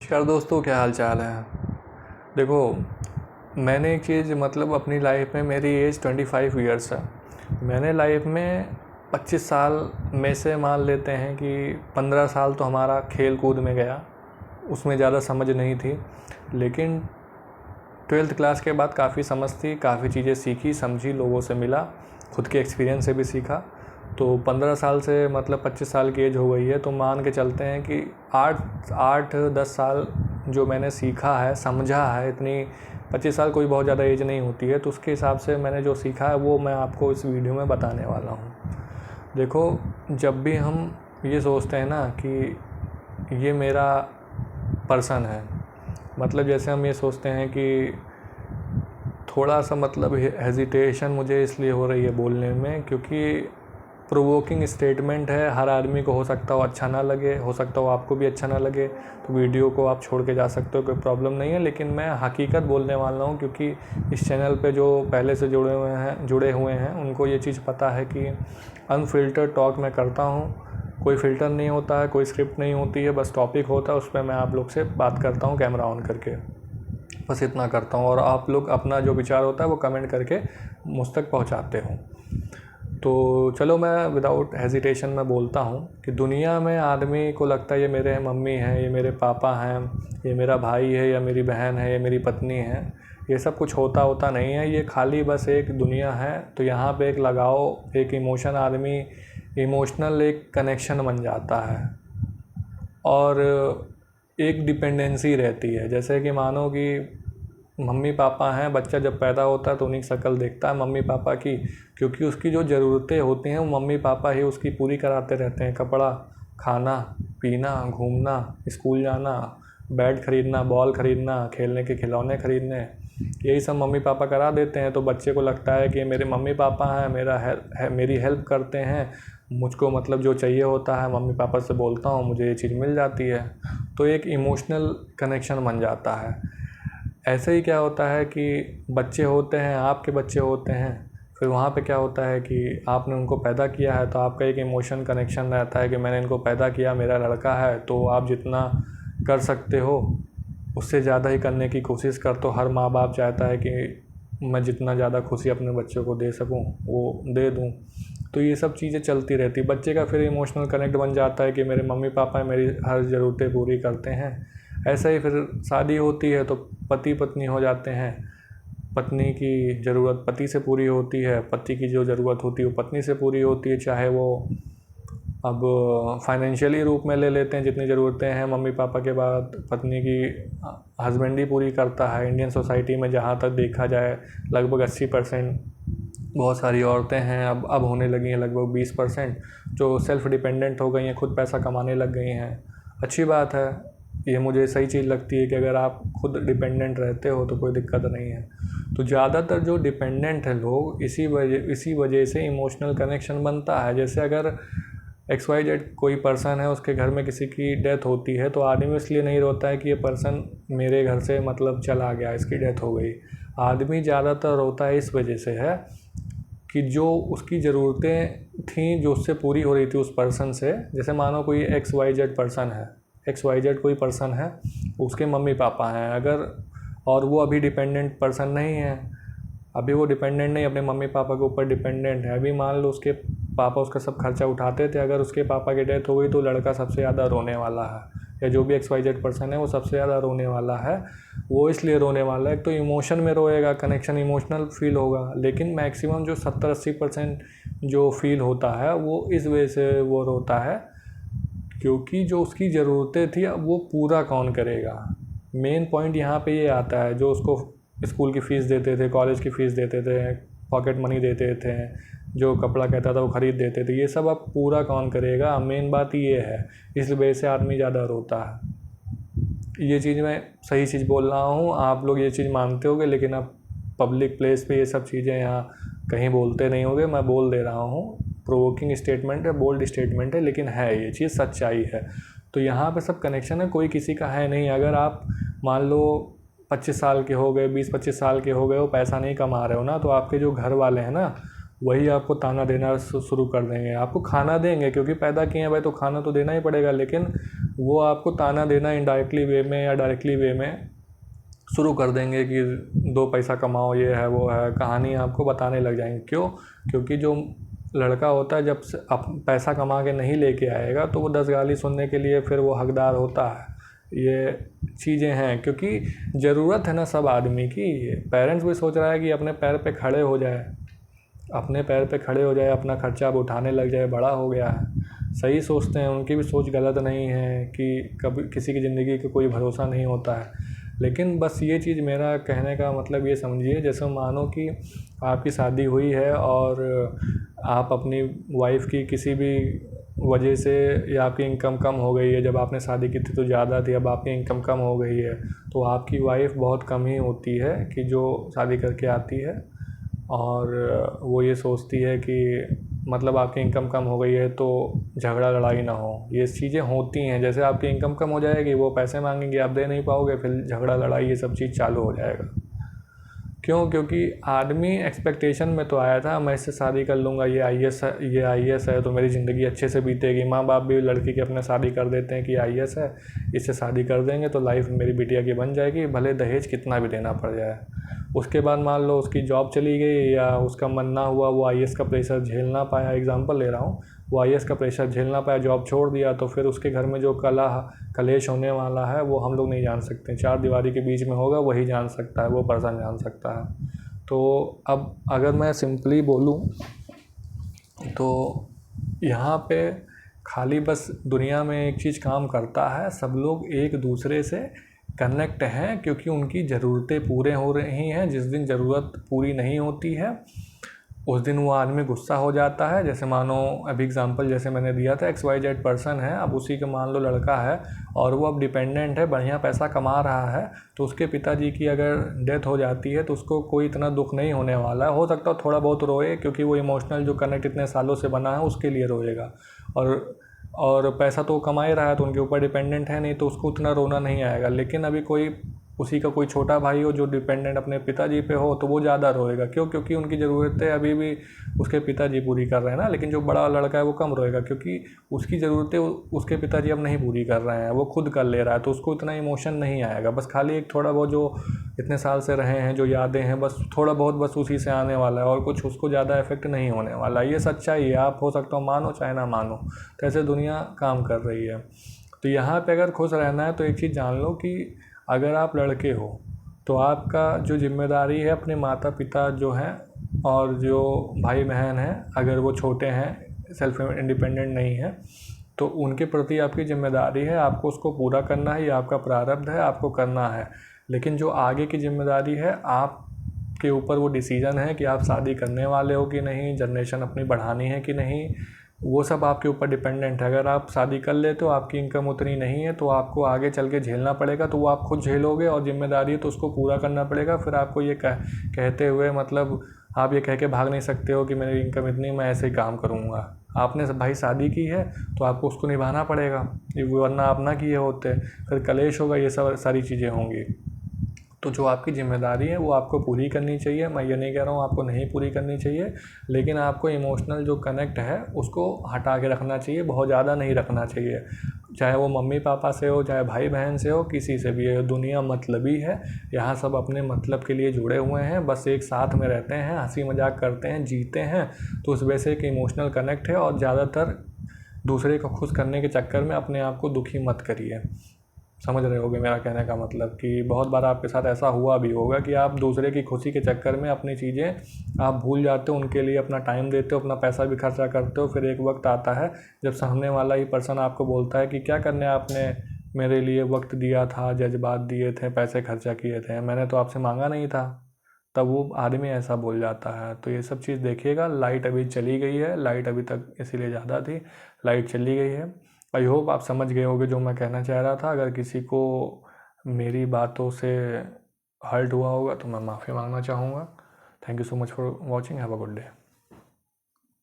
नमस्कार दोस्तों, क्या हाल चाल है। देखो, मैंने एक चीज़ मतलब अपनी लाइफ में, मेरी एज 25 ईयर्स है। मैंने लाइफ में 25 साल में से मान लेते हैं कि 15 साल तो हमारा खेल कूद में गया, उसमें ज़्यादा समझ नहीं थी। लेकिन 12th क्लास के बाद काफ़ी समझ थी, काफ़ी चीज़ें सीखी, समझी, लोगों से मिला, खुद के एक्सपीरियंस से भी सीखा। तो 15 साल से मतलब 25 साल की एज हो गई है, तो मान के चलते हैं कि 8-10 साल जो मैंने सीखा है, समझा है। इतनी 25 साल कोई बहुत ज़्यादा एज नहीं होती है, तो उसके हिसाब से मैंने जो सीखा है वो मैं आपको इस वीडियो में बताने वाला हूँ। देखो, जब भी हम ये सोचते हैं ना कि ये मेरा पर्सन है, मतलब जैसे हम ये सोचते हैं कि थोड़ा सा मतलब हेजिटेशन मुझे इसलिए हो रही है बोलने में, क्योंकि प्रोवोकिंग स्टेटमेंट है। हर आदमी को हो सकता हो अच्छा ना लगे, हो सकता हो आपको भी अच्छा ना लगे, तो वीडियो को आप छोड़ के जा सकते हो, कोई प्रॉब्लम नहीं है। लेकिन मैं हकीकत बोलने वाला हूँ, क्योंकि इस चैनल पे जो पहले से जुड़े हुए हैं उनको ये चीज़ पता है कि अनफिल्टर्ड टॉक मैं करता हूँ। कोई फ़िल्टर नहीं होता है, कोई स्क्रिप्ट नहीं होती है, बस टॉपिक होता है, उस पर मैं आप लोग से बात करता हूँ कैमरा ऑन करके। बस इतना करता हूँ, और आप लोग अपना जो विचार होता है वो कमेंट करके मुझ तक पहुँचाते हो। तो चलो, मैं विदाउट हेजिटेशन में बोलता हूँ कि दुनिया में आदमी को लगता है ये मेरे मम्मी हैं, ये मेरे पापा हैं, ये मेरा भाई है, या मेरी बहन है, ये मेरी पत्नी है। ये सब कुछ होता नहीं है, ये खाली बस एक दुनिया है। तो यहाँ पे एक लगाव, एक इमोशन, आदमी इमोशनल एक कनेक्शन बन जाता है, और एक डिपेंडेंसी रहती है। जैसे कि मानो कि मम्मी पापा हैं, बच्चा जब पैदा होता है तो उन्हीं की शक्ल देखता है मम्मी पापा की, क्योंकि उसकी जो ज़रूरतें होती हैं वो मम्मी पापा ही उसकी पूरी कराते रहते हैं। कपड़ा, खाना पीना, घूमना, स्कूल जाना, बैट खरीदना, बॉल खरीदना, खेलने के खिलौने खरीदने, यही सब मम्मी पापा करा देते हैं। तो बच्चे को लगता है कि मेरे मम्मी पापा हैं, मेरी हेल्प करते हैं, मुझको मतलब जो चाहिए होता है मम्मी पापा से बोलता हूँ, मुझे ये चीज़ मिल जाती है। तो एक इमोशनल कनेक्शन बन जाता है। ऐसे ही क्या होता है कि बच्चे होते हैं, आपके बच्चे होते हैं, फिर वहाँ पे क्या होता है कि आपने उनको पैदा किया है, तो आपका एक इमोशन कनेक्शन रहता है कि मैंने इनको पैदा किया, मेरा लड़का है। तो आप जितना कर सकते हो उससे ज़्यादा ही करने की कोशिश करते हो। हर माँ बाप चाहता है कि मैं जितना ज़्यादा खुशी अपने बच्चों को दे सकूँ वो दे दूँ। तो ये सब चीज़ें चलती रहती। बच्चे का फिर इमोशनल कनेक्ट बन जाता है कि मेरे मम्मी पापा मेरी हर ज़रूरतें पूरी करते हैं। ऐसा ही फिर शादी होती है तो पति पत्नी हो जाते हैं। पत्नी की ज़रूरत पति से पूरी होती है, पति की जो ज़रूरत होती है वो पत्नी से पूरी होती है। चाहे वो अब फाइनेंशियली रूप में ले लेते हैं, जितनी ज़रूरतें हैं मम्मी पापा के बाद पत्नी की हस्बैंड ही पूरी करता है। इंडियन सोसाइटी में जहाँ तक देखा जाए लगभग 80%। बहुत सारी औरतें हैं, अब होने लगी हैं लगभग 20%, जो सेल्फ़ डिपेंडेंट हो गई हैं, खुद पैसा कमाने लग गई हैं। अच्छी बात है, ये मुझे सही चीज़ लगती है कि अगर आप खुद डिपेंडेंट रहते हो तो कोई दिक्कत नहीं है। तो ज़्यादातर जो डिपेंडेंट है लोग, इसी वजह से इमोशनल कनेक्शन बनता है। जैसे अगर XYZ कोई पर्सन है, उसके घर में किसी की डेथ होती है, तो आदमी इसलिए नहीं रोता है कि ये पर्सन मेरे घर से मतलब चला गया, इसकी डेथ हो गई। आदमी ज़्यादातर रोता है इस वजह से है कि जो उसकी ज़रूरतें थीं, जो उससे पूरी हो रही थी उस पर्सन से। जैसे मानो कोई XYZ पर्सन है, XYZ कोई पर्सन है, उसके मम्मी पापा हैं अगर, और वो अभी डिपेंडेंट पर्सन नहीं है, अभी वो डिपेंडेंट नहीं, अपने मम्मी पापा के ऊपर डिपेंडेंट है। अभी मान लो उसके पापा उसका सब खर्चा उठाते थे, अगर उसके पापा की डेथ हो गई तो लड़का सबसे ज़्यादा रोने वाला है, या जो भी XYZ पर्सन है वो सबसे ज़्यादा रोने वाला है। वो इसलिए रोने वाला है, एक तो इमोशन में रोएगा, कनेक्शन इमोशनल फील होगा। लेकिन मैक्सिमम जो 70-80% जो फील होता है वो इस वजह से वो रोता है, क्योंकि जो उसकी ज़रूरतें थी अब वो पूरा कौन करेगा। मेन पॉइंट यहाँ पे ये आता है, जो उसको स्कूल की फ़ीस देते थे, कॉलेज की फ़ीस देते थे, पॉकेट मनी देते थे, जो कपड़ा कहता था वो ख़रीद देते थे, ये सब अब पूरा कौन करेगा। मेन बात ये है, इस वजह से आदमी ज़्यादा रोता है। ये चीज़ मैं सही चीज़ बोल रहा हूँ, आप लोग ये चीज़ मानते होगे, लेकिन अब पब्लिक प्लेस पे ये सब चीज़ें यहाँ कहीं बोलते नहीं होगे, मैं बोल दे रहा हूँ। प्रोवोकिंग स्टेटमेंट है, बोल्ड स्टेटमेंट है, लेकिन है ये चीज़ सच्चाई है। तो यहाँ पे सब कनेक्शन है, कोई किसी का है नहीं। अगर आप मान लो 25 साल के हो गए, 20-25 साल के हो गए हो, पैसा नहीं कमा रहे हो ना, तो आपके जो घर वाले हैं ना, वही आपको ताना देना शुरू कर देंगे। आपको खाना देंगे क्योंकि पैदा किए हैं भाई, तो खाना तो देना ही पड़ेगा, लेकिन वो आपको ताना देना इनडायरेक्टली वे में या डायरेक्टली वे में शुरू कर देंगे कि 2 पैसा कमाओ, ये है वो है, कहानी आपको बताने लग जाएंगे। क्यों? क्योंकि जो लड़का होता है जब से पैसा कमा के नहीं लेके आएगा तो वो 10 गाली सुनने के लिए फिर वो हकदार होता है। ये चीज़ें हैं, क्योंकि ज़रूरत है ना सब आदमी की। पेरेंट्स भी सोच रहा है कि अपने पैर पे खड़े हो जाए, अपने पैर पे खड़े हो जाए, अपना खर्चा अब उठाने लग जाए, बड़ा हो गया है। सही सोचते हैं, उनकी भी सोच गलत नहीं है कि कभी किसी की ज़िंदगी का कोई भरोसा नहीं होता है। लेकिन बस ये चीज़, मेरा कहने का मतलब ये समझिए, जैसे मानो कि आपकी शादी हुई है और आप अपनी वाइफ की किसी भी वजह से, या आपकी इनकम कम हो गई है, जब आपने शादी की थी तो ज़्यादा थी, अब आपकी इनकम कम हो गई है, तो आपकी वाइफ बहुत कम ही होती है कि जो शादी करके आती है और वो ये सोचती है कि मतलब आपकी इनकम कम हो गई है तो झगड़ा लड़ाई ना हो। ये चीज़ें होती हैं, जैसे आपकी इनकम कम हो जाएगी, वो पैसे मांगेंगे, आप दे नहीं पाओगे, फिर झगड़ा लड़ाई ये सब चीज़ चालू हो जाएगा। क्यों? क्योंकि आदमी एक्सपेक्टेशन में तो आया था, मैं इससे शादी कर लूँगा, ये आईएएस है तो मेरी ज़िंदगी अच्छे से बीतेगी। माँ बाप भी लड़की की अपने शादी कर देते हैं कि आईएएस है, इससे शादी कर देंगे तो लाइफ मेरी बिटिया की बन जाएगी, भले दहेज कितना भी देना पड़ जाए। उसके बाद मान लो उसकी जॉब चली गई या उसका मन ना हुआ, वो आईएएस का प्रेशर झेल ना पाया, एग्जांपल ले रहा हूँ, वो आईएएस का प्रेशर झेल ना पाया, जॉब छोड़ दिया, तो फिर उसके घर में जो कलेश होने वाला है वो हम लोग नहीं जान सकते। 4 दीवारी के बीच में होगा, वही जान सकता है, वो पर्सन जान सकता है। तो अब अगर मैं सिंपली बोलूँ तो यहाँ पे खाली बस दुनिया में एक चीज़ काम करता है, सब लोग एक दूसरे से कनेक्ट हैं क्योंकि उनकी ज़रूरतें पूरे हो रही हैं। जिस दिन ज़रूरत पूरी नहीं होती है उस दिन वो आदमी गुस्सा हो जाता है। जैसे मानो अभी एग्जांपल जैसे मैंने दिया था, XYZ पर्सन है, अब उसी का मान लो लड़का है और वो अब डिपेंडेंट है, बढ़िया पैसा कमा रहा है, तो उसके पिताजी की अगर डेथ हो जाती है तो उसको कोई इतना दुख नहीं होने वाला है। हो सकता है थोड़ा बहुत रोए क्योंकि वो इमोशनल जो कनेक्ट इतने सालों से बना है उसके लिए रोएगा, और पैसा तो कमा ही रहा है तो उनके ऊपर डिपेंडेंट है नहीं, तो उसको उतना रोना नहीं आएगा। लेकिन अभी कोई उसी का कोई छोटा भाई हो जो डिपेंडेंट अपने पिताजी पे हो तो वो ज़्यादा रोएगा। क्यों? क्योंकि उनकी ज़रूरतें अभी भी उसके पिताजी पूरी कर रहे हैं ना। लेकिन जो बड़ा लड़का है वो कम रोएगा क्योंकि उसकी ज़रूरतें उसके पिताजी अब नहीं पूरी कर रहे हैं, वो खुद कर ले रहा है, तो उसको इतना इमोशन नहीं आएगा। बस खाली एक थोड़ा बहुत जो इतने साल से रहे हैं जो यादें हैं, बस थोड़ा बहुत बस उसी से आने वाला है और कुछ उसको ज़्यादा इफेक्ट नहीं होने वाला। ये सच्चाई है, आप हो सकता हो मानो चाहे ना मानो, तो ऐसे दुनिया काम कर रही है। तो यहाँ पे अगर खुश रहना है तो एक चीज़ जान लो कि अगर आप लड़के हो तो आपका जो जिम्मेदारी है अपने माता पिता जो हैं और जो भाई बहन हैं, अगर वो छोटे हैं, सेल्फ इंडिपेंडेंट नहीं है, तो उनके प्रति आपकी जिम्मेदारी है, आपको उसको पूरा करना है, ये आपका प्रारब्ध है, आपको करना है। लेकिन जो आगे की जिम्मेदारी है आपके ऊपर वो डिसीज़न है कि आप शादी करने वाले हो कि नहीं, जनरेशन अपनी बढ़ानी है कि नहीं, वो सब आपके ऊपर डिपेंडेंट है। अगर आप शादी कर लेते हो, आपकी इनकम उतनी नहीं है, तो आपको आगे चल के झेलना पड़ेगा, तो वो आप खुद झेलोगे और जिम्मेदारी है तो उसको पूरा करना पड़ेगा। फिर आपको ये कहते हुए मतलब आप ये कह के भाग नहीं सकते हो कि मेरी इनकम इतनी, मैं ऐसे ही काम करूँगा। आपने भाई शादी की है तो आपको उसको निभाना पड़ेगा, वरना आप ना किए होते, फिर कलेश होगा, ये सब सारी चीज़ें होंगी। तो जो आपकी ज़िम्मेदारी है वो आपको पूरी करनी चाहिए। मैं ये नहीं कह रहा हूँ आपको नहीं पूरी करनी चाहिए, लेकिन आपको इमोशनल जो कनेक्ट है उसको हटा के रखना चाहिए, बहुत ज़्यादा नहीं रखना चाहिए। चाहे वो मम्मी पापा से हो, चाहे भाई बहन से हो, किसी से भी है। दुनिया मतलबी है, यहाँ सब अपने मतलब के लिए जुड़े हुए हैं, बस एक साथ में रहते हैं, हंसी मजाक करते हैं, जीते हैं। तो उस वजह से एक इमोशनल कनेक्ट है, और ज़्यादातर दूसरे को खुश करने के चक्कर में अपने आप को दुखी मत करिए। समझ रहे होगे मेरा कहने का मतलब, कि बहुत बार आपके साथ ऐसा हुआ भी होगा कि आप दूसरे की खुशी के चक्कर में अपनी चीज़ें आप भूल जाते हो, उनके लिए अपना टाइम देते हो, अपना पैसा भी खर्चा करते हो। फिर एक वक्त आता है जब सामने वाला ही पर्सन आपको बोलता है कि क्या करने आपने मेरे लिए वक्त दिया था, जज्बात दिए थे, पैसे खर्चा किए थे, मैंने तो आपसे मांगा नहीं था। तब वो आदमी ऐसा बोल जाता है। तो ये सब चीज़ देखिएगा। लाइट अभी चली गई है, लाइट अभी तक इसीलिए ज़्यादा थी, लाइट चली गई है। आई होप आप समझ गए होगे जो मैं कहना चाह रहा था। अगर किसी को मेरी बातों से हर्ट हुआ होगा तो मैं माफ़ी मांगना चाहूँगा। Thank you so much for watching. Have a good day.